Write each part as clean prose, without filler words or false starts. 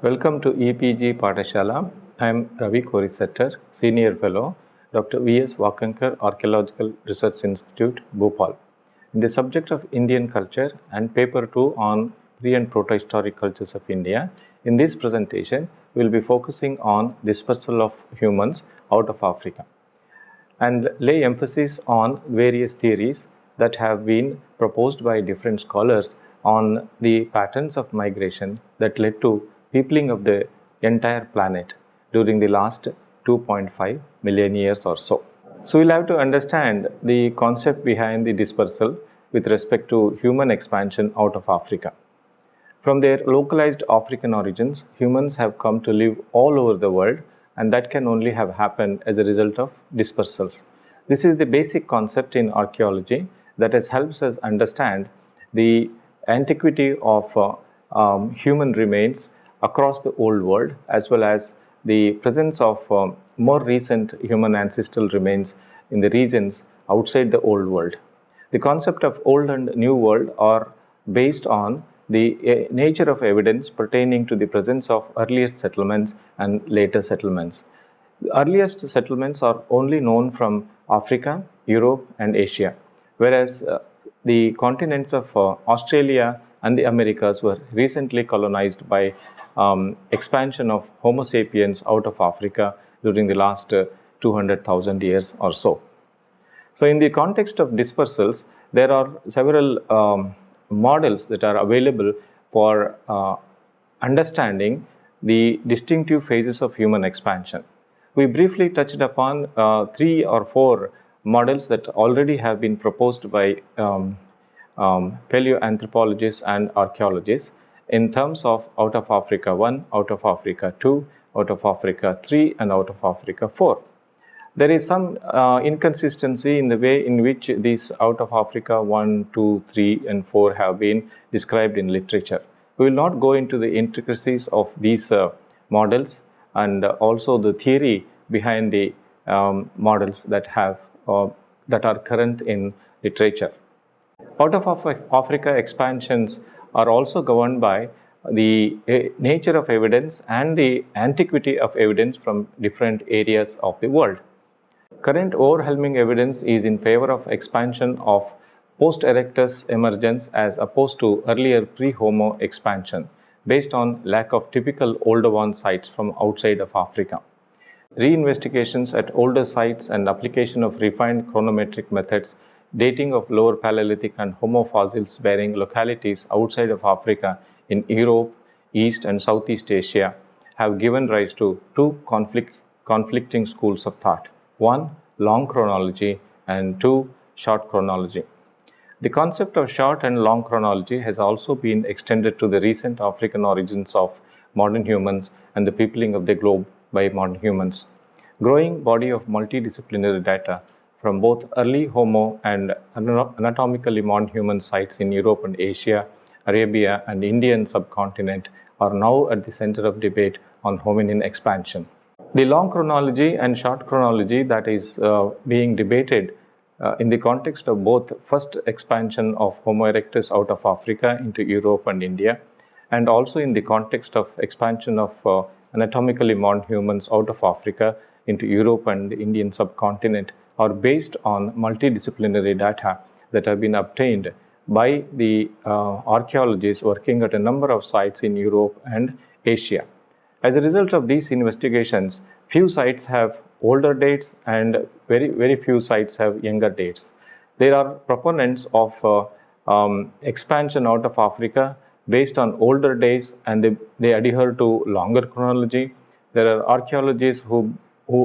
Welcome to EPG Pathashala. I am Ravi Korisettar, Senior Fellow, Dr. V.S. Wakankar Archaeological Research Institute, Bhopal. In the subject of Indian culture and paper 2 on pre and protohistoric cultures of India, in this presentation, we will be focusing on dispersal of humans out of Africa and lay emphasis on various theories that have been proposed by different scholars on the patterns of migration that led to peopling of the entire planet during the last 2.5 million years or so. So we'll have to understand the concept behind the dispersal with respect to human expansion out of Africa. From their localized African origins, humans have come to live all over the world, and that can only have happened as a result of dispersals. This is the basic concept in archaeology that has helped us understand the antiquity of human remains across the old world, as well as the presence of more recent human ancestral remains in the regions outside the old world. The concept of old and new world are based on the nature of evidence pertaining to the presence of earlier settlements and later settlements. The earliest settlements are only known from Africa, Europe, and Asia, whereas the continents of Australia and the Americas were recently colonized by expansion of Homo sapiens out of Africa during the last 200,000 years or so. So in the context of dispersals, there are several models that are available for understanding the distinctive phases of human expansion. We briefly touched upon 3 or 4 models that already have been proposed by paleoanthropologists and archaeologists in terms of out of Africa 1, out of Africa 2, out of Africa 3, and out of Africa 4. There is some inconsistency in the way in which these out of Africa 1, 2, 3, and 4 have been described in literature. We will not go into the intricacies of these models and also the theory behind the models that are current in literature. Out of Africa expansions are also governed by the nature of evidence and the antiquity of evidence from different areas of the world. Current overwhelming evidence is in favor of expansion of post-erectus emergence as opposed to earlier pre-Homo expansion, based on lack of typical older one sites from outside of Africa. Reinvestigations at older sites and application of refined chronometric methods dating of lower Paleolithic and Homo fossils bearing localities outside of Africa in Europe, East and Southeast Asia have given rise to 2 conflicting schools of thought. 1, long chronology, and 2, short chronology. The concept of short and long chronology has also been extended to the recent African origins of modern humans and the peopling of the globe by modern humans. Growing body of multidisciplinary data from both early Homo and anatomically modern human sites in Europe and Asia, Arabia, and Indian subcontinent are now at the center of debate on hominin expansion. The long chronology and short chronology that is being debated in the context of both first expansion of Homo erectus out of Africa into Europe and India, and also in the context of expansion of anatomically modern humans out of Africa into Europe and the Indian subcontinent, are based on multidisciplinary data that have been obtained by the archaeologists working at a number of sites in Europe and Asia. As a result of these investigations, few sites have older dates and very few sites have younger dates. There are proponents of expansion out of Africa based on older dates, and they adhere to longer chronology. There are archaeologists who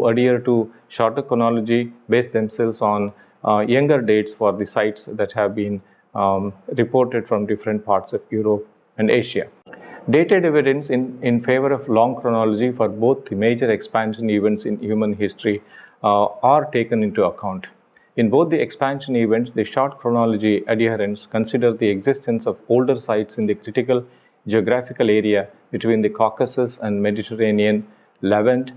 adhere to shorter chronology, base themselves on younger dates for the sites that have been reported from different parts of Europe and Asia. Dated evidence in favor of long chronology for both the major expansion events in human history are taken into account. In both the expansion events, the short chronology adherents consider the existence of older sites in the critical geographical area between the Caucasus and Mediterranean Levant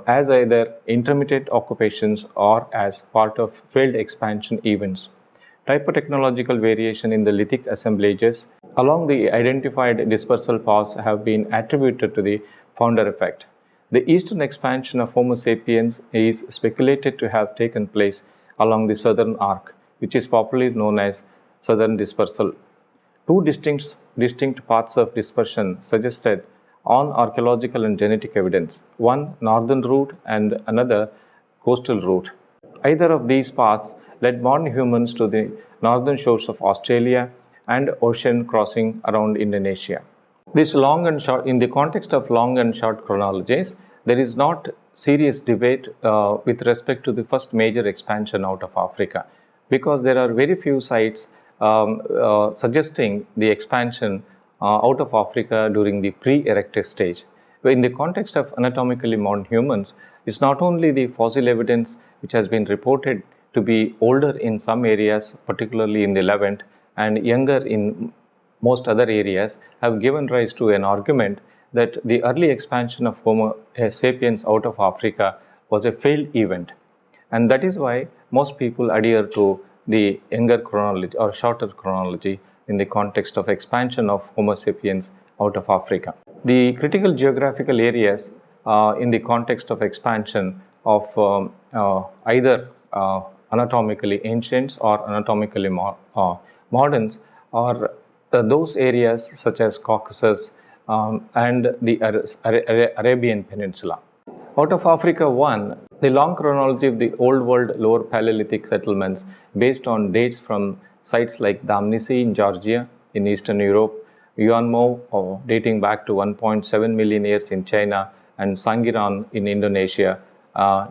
as either intermittent occupations or as part of failed expansion events. Typotechnological variation in the lithic assemblages along the identified dispersal paths have been attributed to the founder effect. The eastern expansion of Homo sapiens is speculated to have taken place along the southern arc, which is popularly known as southern dispersal. Two distinct paths of dispersion suggested on archaeological and genetic evidence, one northern route and another coastal route. Either of these paths led modern humans to the northern shores of Australia and ocean crossing around Indonesia. This long and short, in the context of long and short chronologies, there is not serious debate with respect to the first major expansion out of Africa, because there are very few sites suggesting the expansion out of Africa during the pre-erectus stage. In the context of anatomically modern humans, it's not only the fossil evidence which has been reported to be older in some areas, particularly in the Levant, and younger in most other areas, have given rise to an argument that the early expansion of Homo sapiens out of Africa was a failed event. And that is why most people adhere to the younger chronology or shorter chronology in the context of expansion of Homo sapiens out of Africa. The critical geographical areas in the context of expansion of either anatomically ancients or anatomically moderns are those areas such as Caucasus and the Arabian Peninsula. Out of Africa 1, the long chronology of the Old World Lower Paleolithic settlements based on dates from sites like Damnisi in Georgia in Eastern Europe, Yuanmo dating back to 1.7 million years in China, and Sangiran in Indonesia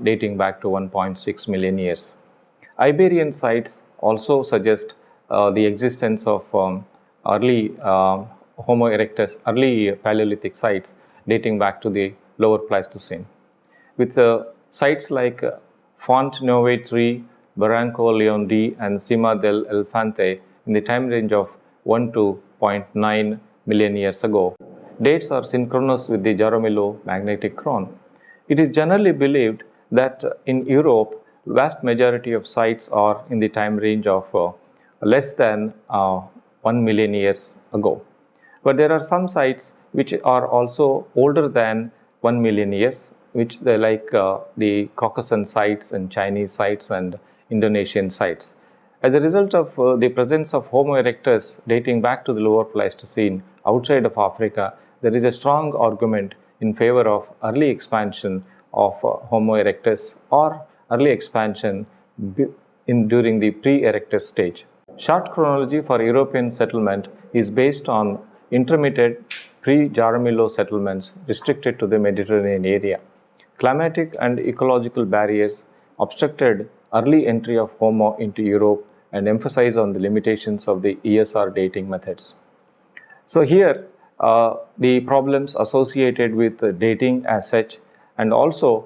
dating back to 1.6 million years. Iberian sites also suggest the existence of early Homo erectus, early Paleolithic sites dating back to the Lower Pleistocene, with sites like Font Nove 3, Barranco Leon D, and Cima del Elefante in the time range of 1 to 0.9 million years ago. Dates are synchronous with the Jaramillo magnetic chron. It is generally believed that in Europe, vast majority of sites are in the time range of less than 1 million years ago. But there are some sites which are also older than 1 million years, which they like the Caucasian sites and Chinese sites and Indonesian sites. As a result of the presence of Homo erectus dating back to the Lower Pleistocene outside of Africa, there is a strong argument in favor of early expansion of Homo erectus or early expansion during the pre-erectus stage. Short chronology for European settlement is based on intermittent pre-Jaramillo settlements restricted to the Mediterranean area. Climatic and ecological barriers obstructed early entry of Homo into Europe and emphasize on the limitations of the ESR dating methods. So here the problems associated with dating as such, and also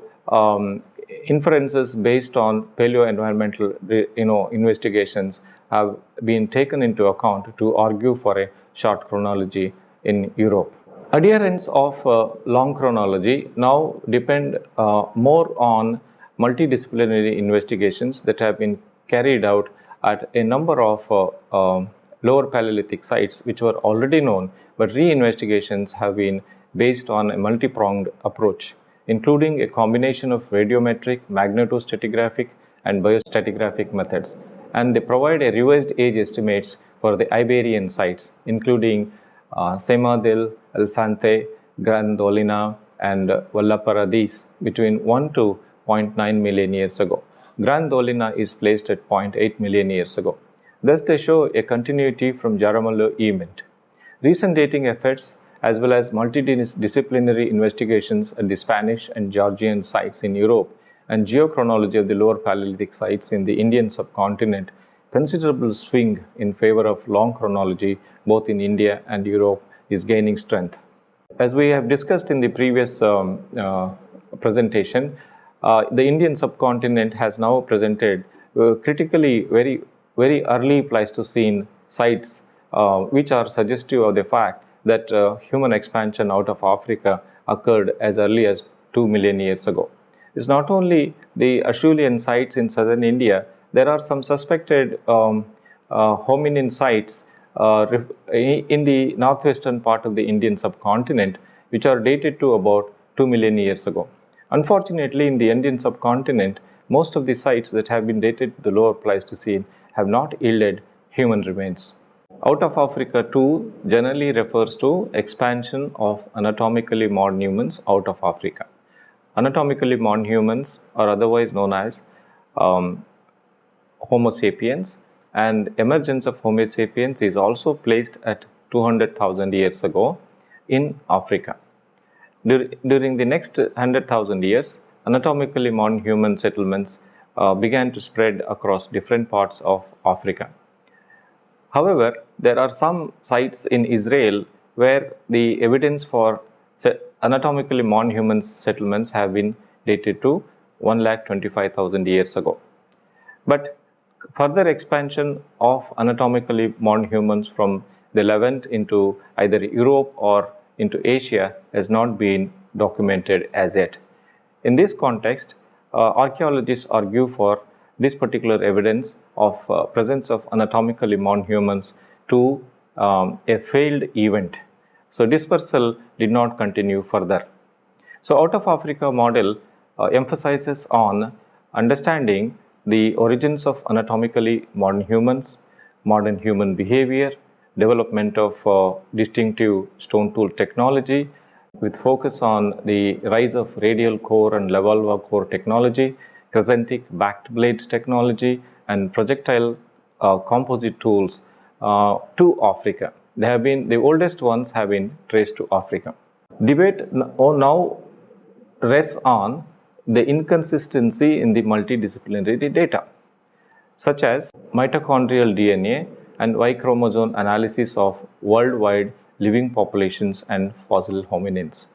inferences based on paleo-environmental investigations have been taken into account to argue for a short chronology in Europe. Adherents of long chronology now depend more on multidisciplinary investigations that have been carried out at a number of lower Paleolithic sites which were already known, but re-investigations have been based on a multi-pronged approach, including a combination of radiometric, magnetostratigraphic, and biostratigraphic methods. And they provide a revised age estimates for the Iberian sites, including Cima del Elefante, Gran Dolina, and Valparadís between 1 to 0.9 million years ago. Gran Dolina is placed at 0.8 million years ago. Thus, they show a continuity from Jaramillo event. Recent dating efforts as well as multidisciplinary investigations at the Spanish and Georgian sites in Europe and geochronology of the lower Paleolithic sites in the Indian subcontinent, considerable swing in favor of long chronology both in India and Europe is gaining strength. As we have discussed in the previous presentation, the Indian subcontinent has now presented critically very early Pleistocene sites which are suggestive of the fact that human expansion out of Africa occurred as early as 2 million years ago. It's not only the Acheulean sites in southern India, there are some suspected hominin sites in the northwestern part of the Indian subcontinent, which are dated to about 2 million years ago. Unfortunately, in the Indian subcontinent, most of the sites that have been dated to the lower Pleistocene have not yielded human remains. Out of Africa too generally refers to expansion of anatomically modern humans out of Africa. Anatomically modern humans are otherwise known as Homo sapiens, and emergence of Homo sapiens is also placed at 200,000 years ago in Africa. During the next 100,000 years, anatomically modern human settlements began to spread across different parts of Africa. However, there are some sites in Israel where the evidence for anatomically modern human settlements have been dated to 1,25,000 years ago. But further expansion of anatomically modern humans from the Levant into either Europe or into Asia has not been documented as yet. In this context, archaeologists argue for this particular evidence of presence of anatomically modern humans to a failed event. So dispersal did not continue further. So out of Africa model emphasizes on understanding the origins of anatomically modern humans, modern human behavior, development of distinctive stone tool technology, with focus on the rise of radial core and Levallois core technology, crescentic backed blade technology, and projectile composite tools to Africa. The oldest ones have been traced to Africa. Debate now rests on the inconsistency in the multidisciplinary data, such as mitochondrial DNA and Y chromosome analysis of worldwide living populations and fossil hominins.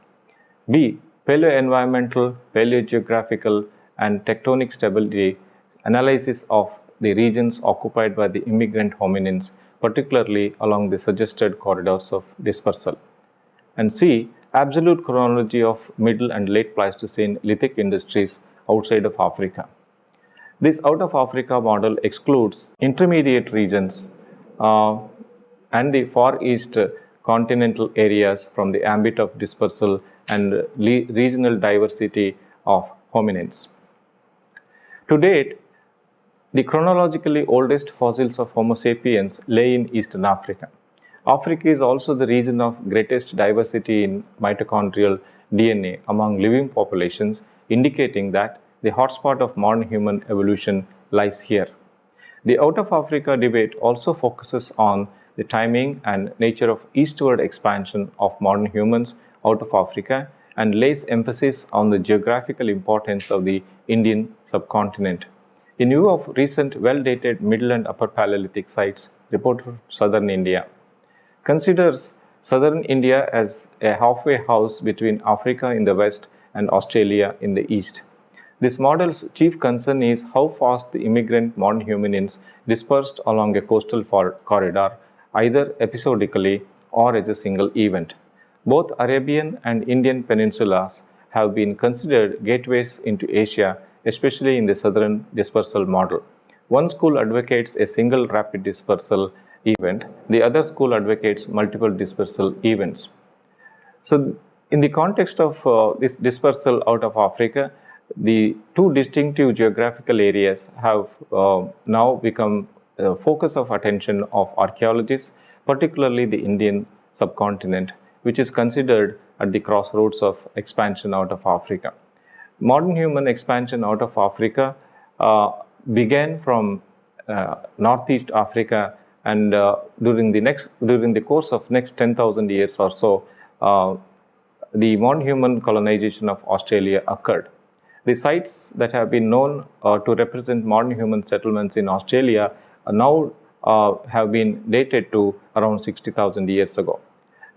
B. Paleo-environmental, paleogeographical, and tectonic stability analysis of the regions occupied by the immigrant hominins, particularly along the suggested corridors of dispersal. And C. Absolute chronology of Middle and Late Pleistocene lithic industries outside of Africa. This out of Africa model excludes intermediate regions and the Far East continental areas from the ambit of dispersal and regional diversity of hominins. To date, the chronologically oldest fossils of Homo sapiens lay in Eastern Africa. Africa is also the region of greatest diversity in mitochondrial DNA among living populations, indicating that the hotspot of modern human evolution lies here. The out of Africa debate also focuses on the timing and nature of eastward expansion of modern humans out of Africa and lays emphasis on the geographical importance of the Indian subcontinent. In view of recent well-dated Middle and Upper Paleolithic sites reported from southern India, considers southern India as a halfway house between Africa in the west and Australia in the east. This model's chief concern is how fast the immigrant modern hominins dispersed along a coastal corridor, either episodically or as a single event. Both Arabian and Indian peninsulas have been considered gateways into Asia, especially in the southern dispersal model. One school advocates a single rapid dispersal event, the other school advocates multiple dispersal events. So, in the context of this dispersal out of Africa, the two distinctive geographical areas have now become a focus of attention of archaeologists, particularly the Indian subcontinent, which is considered at the crossroads of expansion out of Africa. Modern human expansion out of Africa began from Northeast Africa, and during the course of next 10,000 years or so, the modern human colonization of Australia occurred. The sites that have been known to represent modern human settlements in Australia now have been dated to around 60,000 years ago.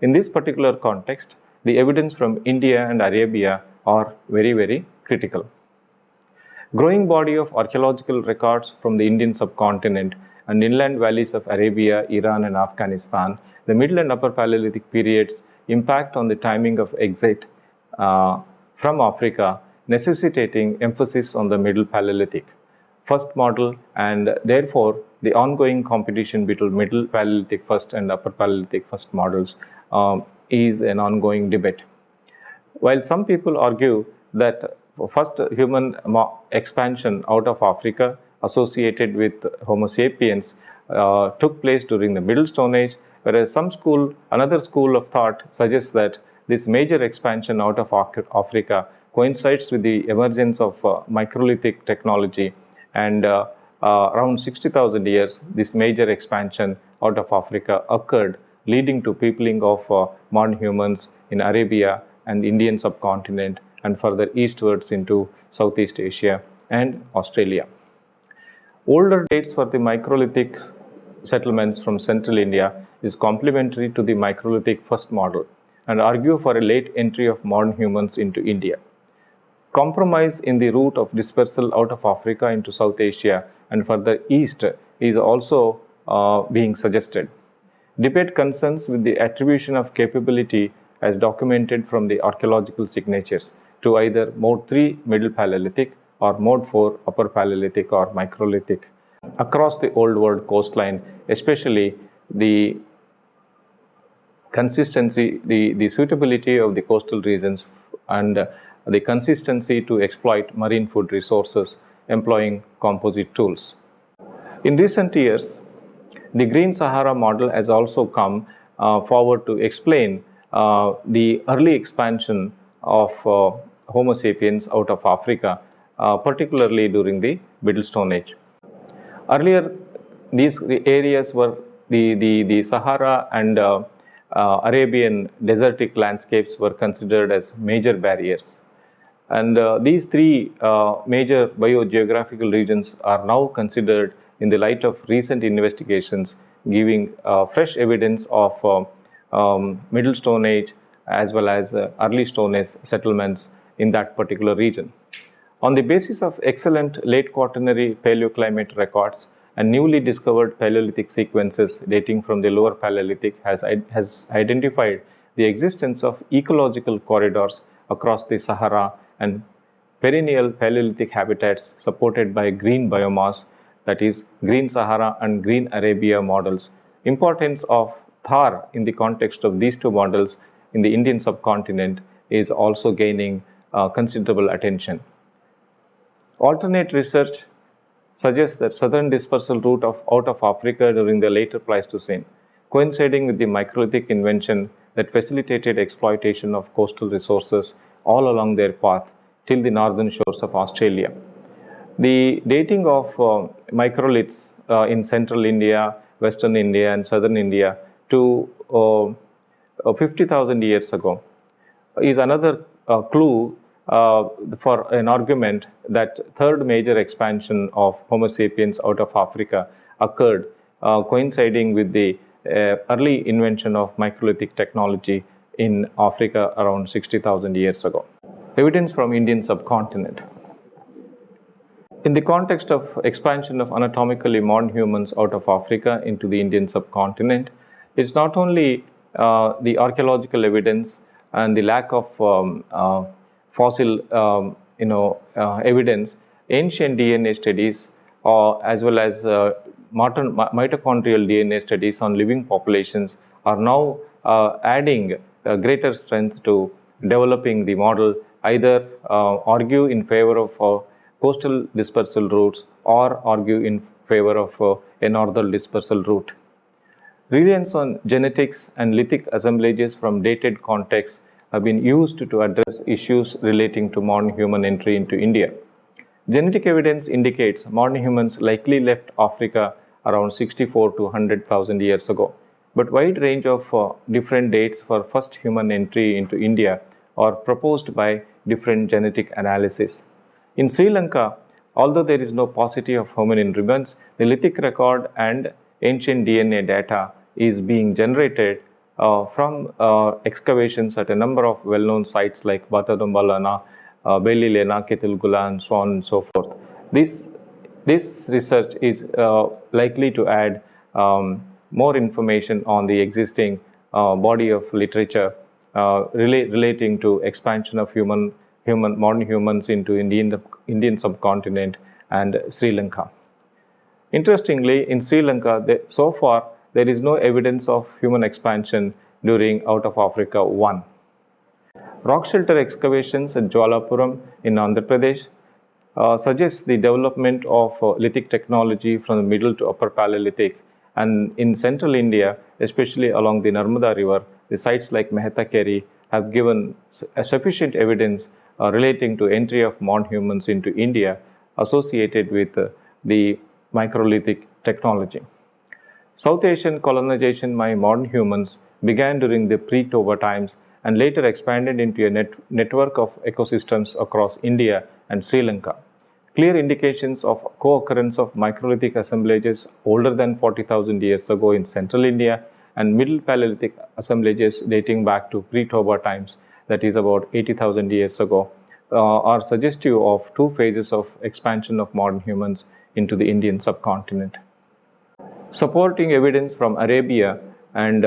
In this particular context, the evidence from India and Arabia are very, very critical. Growing body of archaeological records from the Indian subcontinent and inland valleys of Arabia, Iran, and Afghanistan, the Middle and Upper Paleolithic periods impact on the timing of exit from Africa, necessitating emphasis on the Middle Paleolithic first model, and therefore the ongoing competition between Middle Paleolithic first and Upper Paleolithic first models is an ongoing debate. While some people argue that first human expansion out of Africa associated with Homo sapiens took place during the Middle Stone Age, whereas another school of thought suggests that this major expansion out of Africa coincides with the emergence of microlithic technology, and around 60,000 years this major expansion out of Africa occurred, leading to peopling of modern humans in Arabia and Indian subcontinent and further eastwards into Southeast Asia and Australia. Older dates for the microlithic settlements from central India is complementary to the microlithic first model and argue for a late entry of modern humans into India. Compromise in the route of dispersal out of Africa into South Asia and further east is also being suggested. Debate concerns with the attribution of capability as documented from the archaeological signatures to either Mode 3 Middle Paleolithic or Mode 4 Upper Paleolithic or Microlithic across the Old World coastline, especially the consistency, the suitability of the coastal regions and the consistency to exploit marine food resources employing composite tools. In recent years, the Green Sahara model has also come forward to explain the early expansion of Homo sapiens out of Africa, particularly during the Middle Stone Age. Earlier, these areas were the Sahara and Arabian desertic landscapes were considered as major barriers. And these three major biogeographical regions are now considered in the light of recent investigations, giving fresh evidence of Middle Stone Age as well as early Stone Age settlements in that particular region. On the basis of excellent late Quaternary paleoclimate records and newly discovered Paleolithic sequences dating from the Lower Paleolithic has identified the existence of ecological corridors across the Sahara and perennial Paleolithic habitats supported by green biomass, that is Green Sahara and Green Arabia models. Importance of Thar in the context of these two models in the Indian subcontinent is also gaining considerable attention. Alternate research suggests that southern dispersal route out of Africa during the later Pleistocene, coinciding with the microlithic invention that facilitated exploitation of coastal resources all along their path till the northern shores of Australia. The dating of microliths in central India, western India and southern India to 50,000 years ago is another clue for an argument that third major expansion of Homo sapiens out of Africa occurred coinciding with the early invention of microlithic technology in Africa around 60,000 years ago. Evidence from Indian subcontinent. In the context of expansion of anatomically modern humans out of Africa into the Indian subcontinent, it's not only the archaeological evidence and the lack of fossil evidence, ancient DNA studies as well as mitochondrial DNA studies on living populations are now adding greater strength to developing the model, either argue in favor of coastal dispersal routes or argue in favor of a northern dispersal route. Reliance on genetics and lithic assemblages from dated contexts have been used to address issues relating to modern human entry into India. Genetic evidence indicates modern humans likely left Africa around 64 to 100,000 years ago, but wide range of different dates for first human entry into India are proposed by different genetic analysis. In Sri Lanka, although there is no paucity of hominin remains, the lithic record and ancient DNA data is being generated from excavations at a number of well-known sites like Batadombalana, Belilena, Ketilgula, and so on and so forth. This research is likely to add more information on the existing body of literature relating to expansion of modern humans into Indian subcontinent and Sri Lanka. Interestingly, in Sri Lanka, so far there is no evidence of human expansion during out of Africa 1. Rock shelter excavations at Jwalapuram in Andhra Pradesh suggests the development of lithic technology from the middle to upper Paleolithic. And in central India, especially along the Narmada River, the sites like Mehetakeri have given sufficient evidence relating to entry of modern humans into India associated with the microlithic technology. South Asian colonization by modern humans began during the pre-Toba times and later expanded into a network of ecosystems across India and Sri Lanka. Clear indications of co-occurrence of microlithic assemblages older than 40,000 years ago in central India and middle Paleolithic assemblages dating back to pre-Toba times, that is about 80,000 years ago, are suggestive of two phases of expansion of modern humans into the Indian subcontinent. Supporting evidence from Arabia and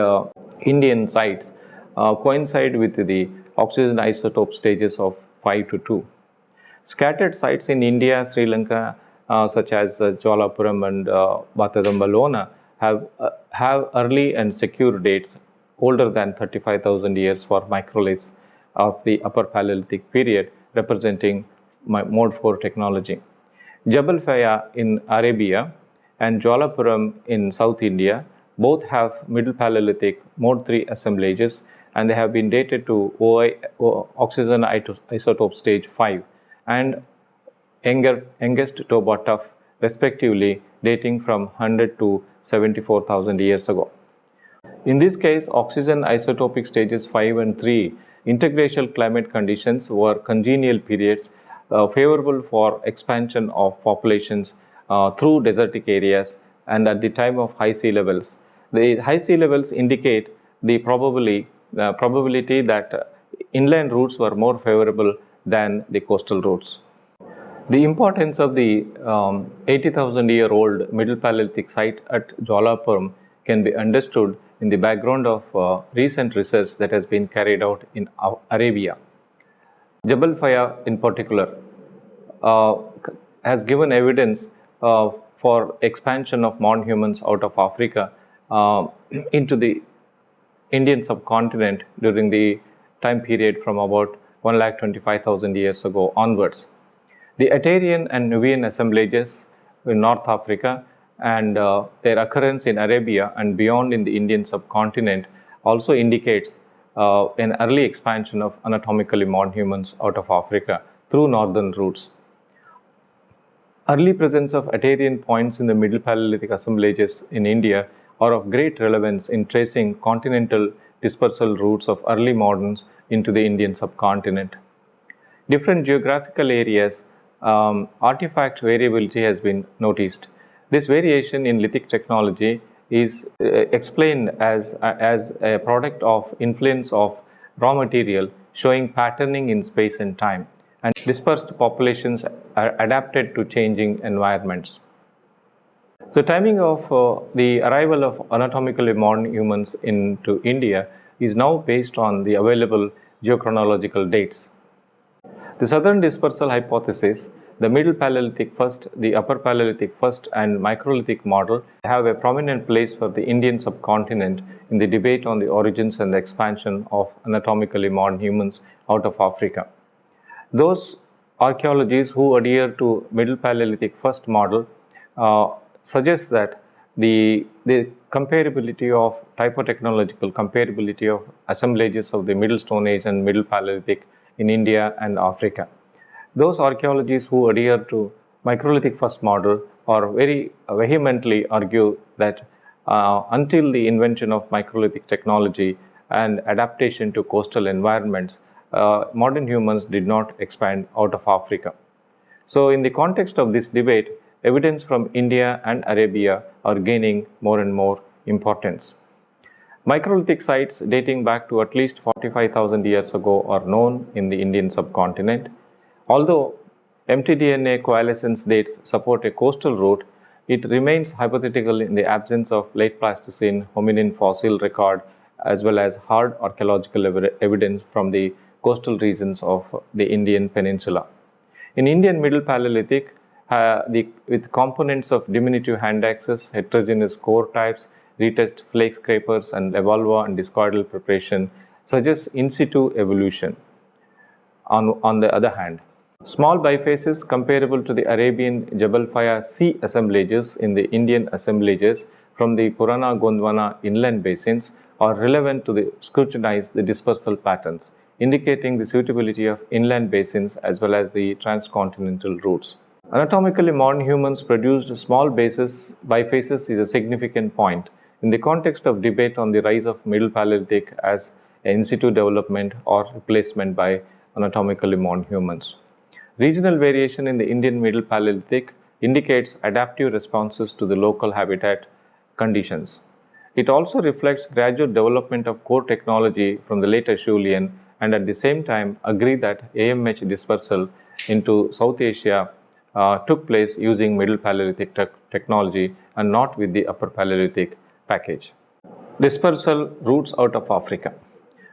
Indian sites coincide with the oxygen isotope stages of 5 to 2. Scattered sites in India, Sri Lanka, such as Jwalapuram and Batadambalona, have early and secure dates older than 35,000 years for microliths of the Upper Paleolithic period, representing Mode 4 technology. Jabal Faya in Arabia and Jwalapuram in South India both have Middle Paleolithic Mode 3 assemblages, and they have been dated to oxygen isotope stage 5 and youngest Toba tuff, respectively, dating from 100 to 74,000 years ago. In this case, oxygen isotopic stages 5 and 3 interglacial climate conditions were congenial periods favorable for expansion of populations through desertic areas and at the time of high sea levels. The high sea levels indicate the probability that inland routes were more favorable than the coastal routes. The importance of the 80,000-year-old Middle Paleolithic site at Jwalapuram can be understood in the background of recent research that has been carried out in Arabia. Jabal Faya in particular has given evidence for expansion of modern humans out of Africa into the Indian subcontinent during the time period from about 125,000 years ago onwards. The Atarian and Nubian assemblages in North Africa and their occurrence in Arabia and beyond in the Indian subcontinent also indicates an early expansion of anatomically modern humans out of Africa through northern routes. Early presence of Atarian points in the Middle Paleolithic assemblages in India are of great relevance in tracing continental dispersal routes of early moderns into the Indian subcontinent. Different geographical areas, artifact variability has been noticed. This variation in lithic technology is explained as a product of influence of raw material showing patterning in space and time, and dispersed populations are adapted to changing environments. So timing of the arrival of anatomically modern humans into India is now based on the available geochronological dates. The southern dispersal hypothesis, the Middle Paleolithic first, the Upper Paleolithic first, and microlithic model have a prominent place for the Indian subcontinent in the debate on the origins and the expansion of anatomically modern humans out of Africa. Those archaeologists who adhere to Middle Paleolithic first model suggest that the comparability of typotechnological comparability of assemblages of the Middle Stone Age and Middle Paleolithic in India and Africa. Those archaeologists who adhere to microlithic first model are very vehemently argue that until the invention of microlithic technology and adaptation to coastal environments, modern humans did not expand out of Africa. So in the context of this debate, evidence from India and Arabia are gaining more and more importance. Microlithic sites dating back to at least 45,000 years ago are known in the Indian subcontinent. Although mtDNA coalescence dates support a coastal route, it remains hypothetical in the absence of late Pleistocene hominin fossil record as well as hard archaeological evidence from the coastal regions of the Indian peninsula. In Indian Middle Paleolithic, with components of diminutive hand axes, heterogeneous core types, retest flake scrapers, and evolva and discoidal preparation suggests in situ evolution. On the other hand, small bifaces comparable to the Arabian Jabal Faya sea assemblages in the Indian assemblages from the Purana Gondwana inland basins are relevant to scrutinize the dispersal patterns, indicating the suitability of inland basins as well as the transcontinental routes. Anatomically, modern humans produced small bifaces is a significant point in the context of debate on the rise of Middle Paleolithic as an in situ development or replacement by anatomically modern humans. Regional variation in the Indian Middle Paleolithic indicates adaptive responses to the local habitat conditions. It also reflects gradual development of core technology from the late Acheulean and at the same time agree that AMH dispersal into South Asia took place using Middle Paleolithic technology and not with the Upper Paleolithic package. Dispersal routes out of Africa.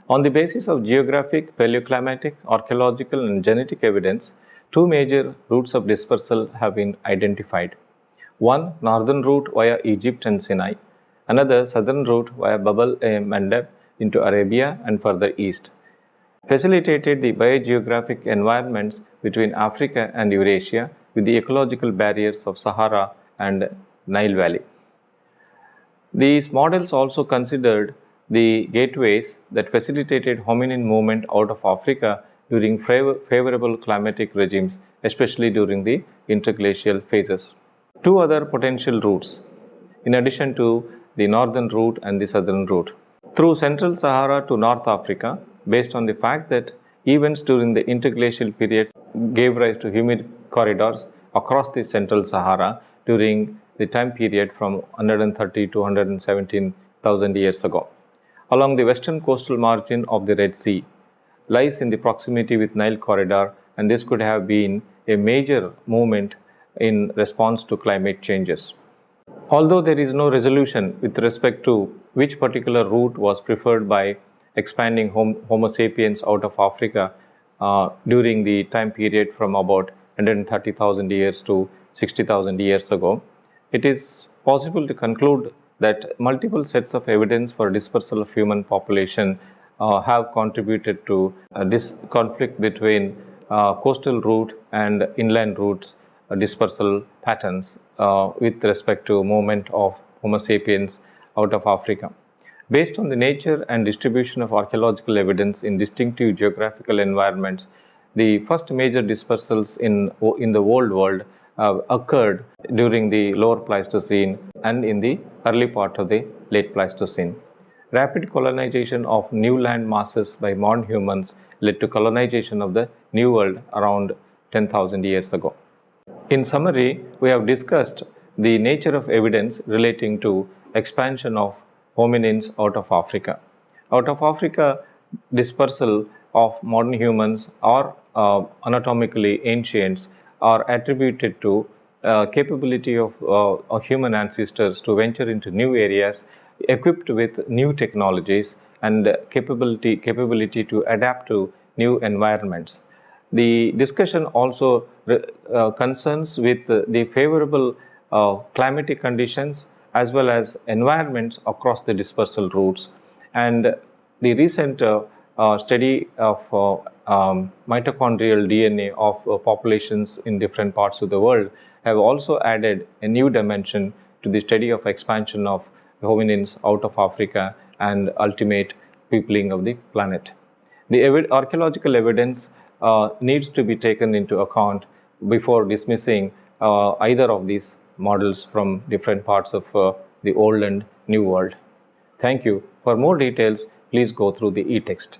On the basis of geographic, paleoclimatic, archaeological and genetic evidence, two major routes of dispersal have been identified. One, northern route via Egypt and Sinai. Another, southern route via Bab-el-Mandeb into Arabia and further east. Facilitated the biogeographic environments between Africa and Eurasia with the ecological barriers of Sahara and Nile Valley. These models also considered the gateways that facilitated hominin movement out of Africa during favorable climatic regimes, especially during the interglacial phases. Two other potential routes, in addition to the northern route and the southern route. Through Central Sahara to North Africa, based on the fact that events during the interglacial periods gave rise to humid corridors across the Central Sahara during the time period from 130 to 117,000 years ago. Along the western coastal margin of the Red Sea lies in the proximity with Nile corridor, and this could have been a major movement in response to climate changes. Although there is no resolution with respect to which particular route was preferred by expanding Homo sapiens out of Africa during the time period from about 130,000 years to 60,000 years ago, it is possible to conclude that multiple sets of evidence for dispersal of human population have contributed to this conflict between coastal route and inland routes dispersal patterns with respect to movement of Homo sapiens out of Africa. Based on the nature and distribution of archaeological evidence in distinctive geographical environments, the first major dispersals in the old world occurred during the lower Pleistocene and in the early part of the late Pleistocene. Rapid colonization of new land masses by modern humans led to colonization of the New World around 10,000 years ago. In summary, we have discussed the nature of evidence relating to expansion of hominins out of Africa. Out of Africa, dispersal of modern humans or anatomically ancients are attributed to capability of human ancestors to venture into new areas equipped with new technologies and capability to adapt to new environments. The discussion also concerns with the favorable climatic conditions as well as environments across the dispersal routes, and the recent study of mitochondrial DNA of populations in different parts of the world have also added a new dimension to the study of expansion of hominins out of Africa and ultimate peopling of the planet. The archaeological evidence needs to be taken into account before dismissing either of these models from different parts of the old and new world. Thank you. For more details, please go through the e-text.